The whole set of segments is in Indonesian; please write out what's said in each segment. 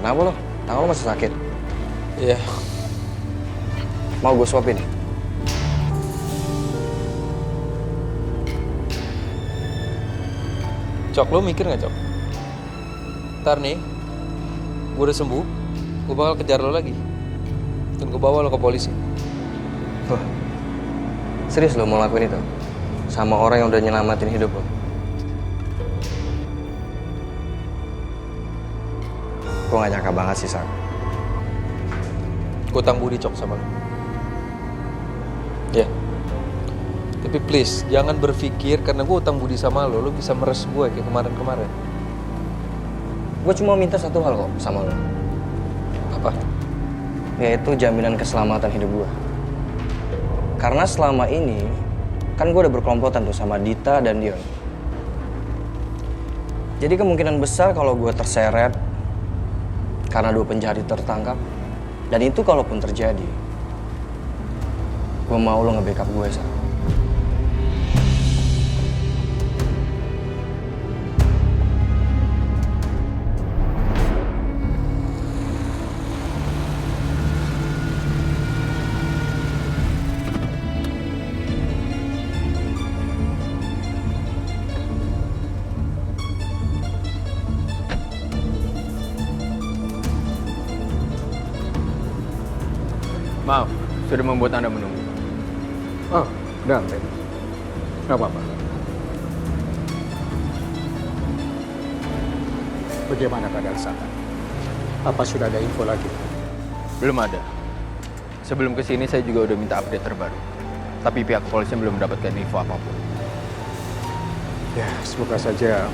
Kenapa lo? Tangan lo masih sakit? Iya. Mau gue suapin? Cok, lo mikir nggak, Cok? Ntar nih, gue udah sembuh, gue bakal kejar lo lagi. Dan gue bawa lo ke polisi. Wah, serius lo mau lakuin itu? Sama orang yang udah nyelamatin hidup lo? Gue gak nyangka banget sih, Sak. Gue utang budi, Cok, sama lo. Ya. Tapi please, jangan berpikir karena gue utang budi sama lo bisa meres gue kayak kemarin-kemarin. Gue cuma minta satu hal kok sama lo. Apa? Yaitu jaminan keselamatan hidup gue. Karena selama ini, kan gue udah berkelompotan tuh sama Dita dan Dion. Jadi kemungkinan besar kalau gue terseret karena 2 penjahat itu tertangkap. Dan itu kalaupun terjadi, gue mau lo nge-backup gue, Sak. Maaf, sudah membuat Anda menunggu. Oh, Dante. Nggak apa-apa. Bagaimana keadaan Saka? Apa sudah ada info lagi? Belum ada. Sebelum kesini saya juga udah minta update terbaru. Tapi pihak kepolisian belum mendapatkan info apapun. Ya, semoga saja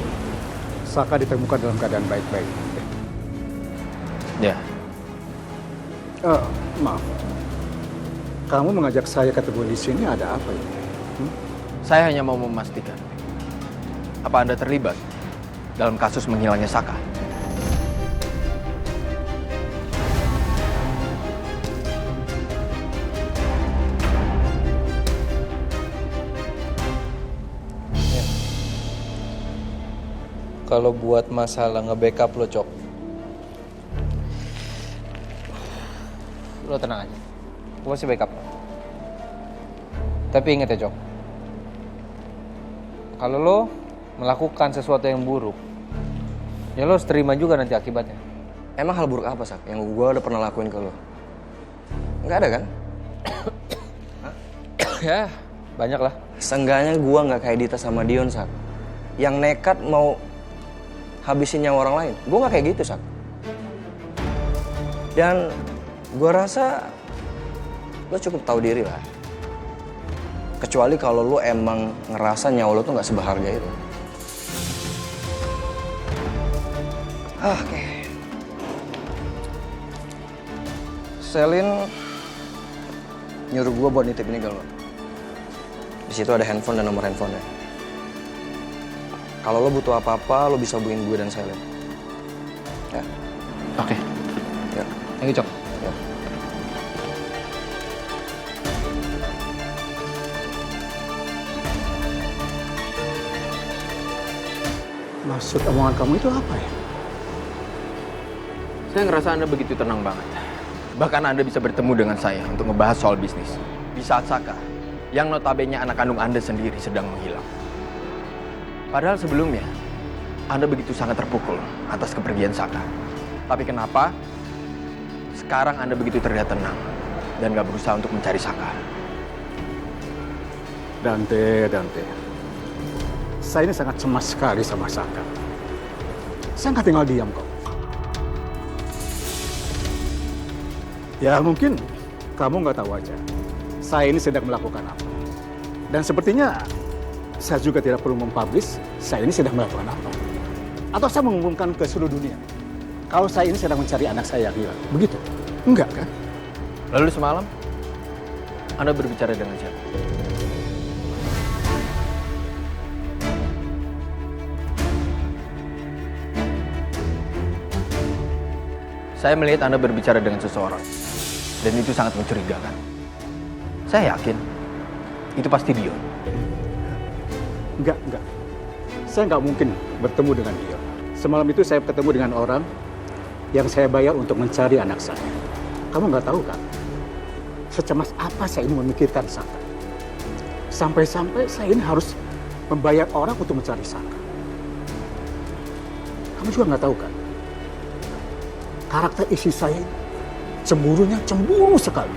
Saka ditemukan dalam keadaan baik-baik. Ya, Maaf. Kamu mengajak saya ketemu di sini ada apa ya? saya hanya mau memastikan. Apa Anda terlibat dalam kasus menghilangnya Saka? Kalau buat masalah nge-backup lo, Cok, lo tenang aja. Gue masih backup. Tapi ingat ya, Cok, kalau lo melakukan sesuatu yang buruk, ya lo harus terima juga nanti akibatnya. Emang hal buruk apa, Sak, yang gue udah pernah lakuin ke lo? Nggak ada kan? Ya, banyak lah. Seenggaknya gue nggak kayak Dita sama Dion, Sak. Yang nekat mau habisin nyawa orang lain. Gue nggak kayak gitu, Sak. Dan gue rasa lo cukup tahu diri lah. Kecuali kalau lo emang ngerasa nyawa lo tuh nggak seberharga itu. Oke. Selin nyuruh gue buat nitip ini ke lo. Di situ ada handphone dan nomor handphonenya. Kalau lo butuh apa-apa, lo bisa hubungin gue dan Selin. Ya? Oke. Ya. Thank you, Cok. Ya. Maksud omongan kamu itu apa ya? Saya ngerasa Anda begitu tenang banget. Bahkan Anda bisa bertemu dengan saya untuk ngebahas soal bisnis. Di saat Saka, yang notabene anak kandung Anda sendiri sedang menghilang. Padahal sebelumnya, Anda begitu sangat terpukul atas kepergian Saka. Tapi kenapa sekarang Anda begitu terlihat tenang dan gak berusaha untuk mencari Saka? Dante. Saya ini sangat cemas sekali sama Saka. Saya nggak tinggal diam kok. Ya mungkin kamu nggak tahu aja. Saya ini sedang melakukan apa. Dan sepertinya saya juga tidak perlu mempublish saya ini sedang melakukan apa. Atau saya mengumumkan ke seluruh dunia kalau saya ini sedang mencari anak saya yang hilang. Begitu? Enggak kan? Lalu semalam, Anda berbicara dengan siapa? Saya melihat Anda berbicara dengan seseorang. Dan itu sangat mencurigakan. Saya yakin, itu pasti Dion. Enggak. Saya nggak mungkin bertemu dengan dia. Semalam itu saya ketemu dengan orang yang saya bayar untuk mencari anak saya. Kamu nggak tahu kan? Secemas apa saya ini memikirkan Saka. Sampai-sampai saya ini harus membayar orang untuk mencari Saka. Kamu juga nggak tahu kan? Karakter istri saya ini cemburunya cemburu sekali.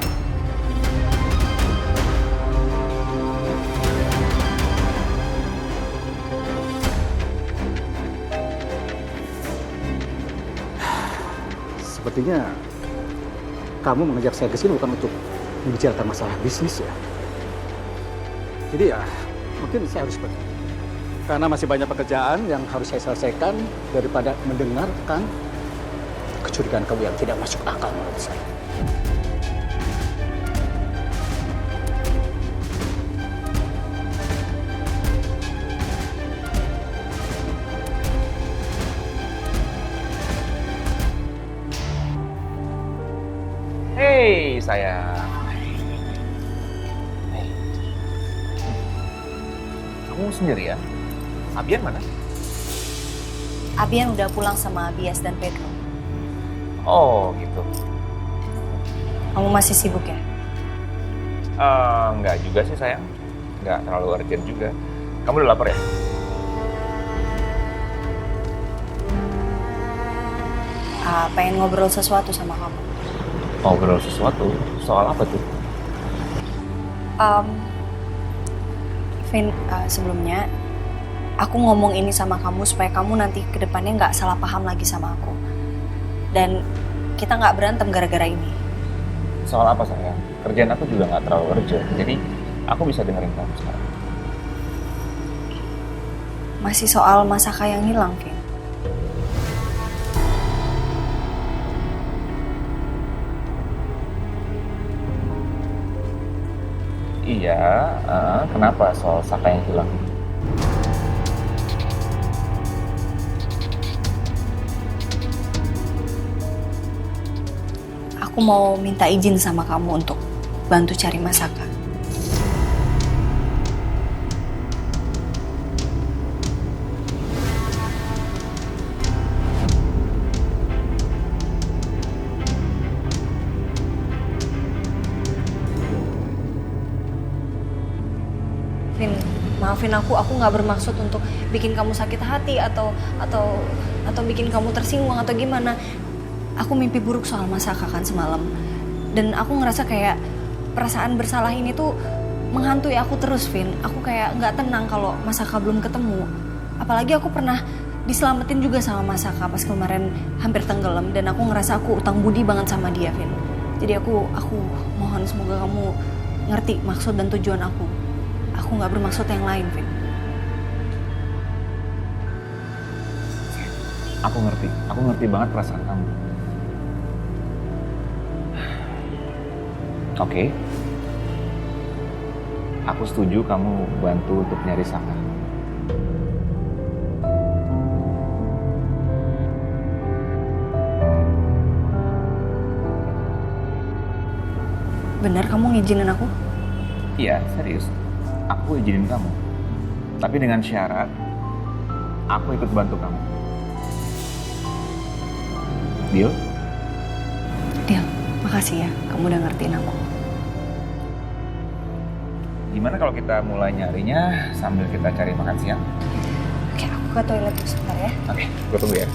Sepertinya kamu mengajak saya ke sini bukan untuk membicarakan masalah bisnis ya. Jadi ya, mungkin saya harus pergi. Karena masih banyak pekerjaan yang harus saya selesaikan daripada mendengarkan kecurigaan kamu yang tidak masuk akal menurut saya. Hei, sayang. Hei. Kamu sendirian? Abian mana? Abian udah pulang sama Bias dan Pedro. Oh, gitu. Kamu masih sibuk ya? Enggak juga sih, sayang. Enggak terlalu urgent juga. Kamu udah lapar ya? Pengen ngobrol sesuatu sama kamu. Ngobrol sesuatu? Soal apa tuh? Vin, sebelumnya aku ngomong ini sama kamu supaya kamu nanti ke depannya nggak salah paham lagi sama aku. Dan kita nggak berantem gara-gara ini. Soal apa, sayang? Kerjaan aku juga nggak terlalu urgent. Jadi, aku bisa dengerin kamu sekarang. Masih soal Masaka yang hilang, Vin. Iya, kenapa soal Saka yang hilang? Aku mau minta izin sama kamu untuk bantu cari Masaka. Vin, maafin aku nggak bermaksud untuk bikin kamu sakit hati atau bikin kamu tersinggung atau gimana. Aku mimpi buruk soal Masaka kan semalam. Dan aku ngerasa kayak perasaan bersalah ini tuh menghantui aku terus, Vin. Aku kayak nggak tenang kalau Masaka belum ketemu. Apalagi aku pernah diselamatin juga sama Masaka pas kemarin hampir tenggelam. Dan aku ngerasa aku utang budi banget sama dia, Vin. Jadi aku mohon semoga kamu ngerti maksud dan tujuan aku. Aku nggak bermaksud yang lain, Vin. Aku ngerti banget perasaan kamu. Oke. Aku setuju kamu bantu untuk nyari Saka. Benar kamu ngizinin aku? Iya, serius. Aku izinin kamu. Tapi dengan syarat, aku ikut bantu kamu. Deal? Deal, makasih ya. Kamu udah ngertiin aku. Gimana kalau kita mulai nyarinya sambil kita cari makan siang? Oke, aku ke toilet dulu sebentar ya. Oke, gue tunggu ya.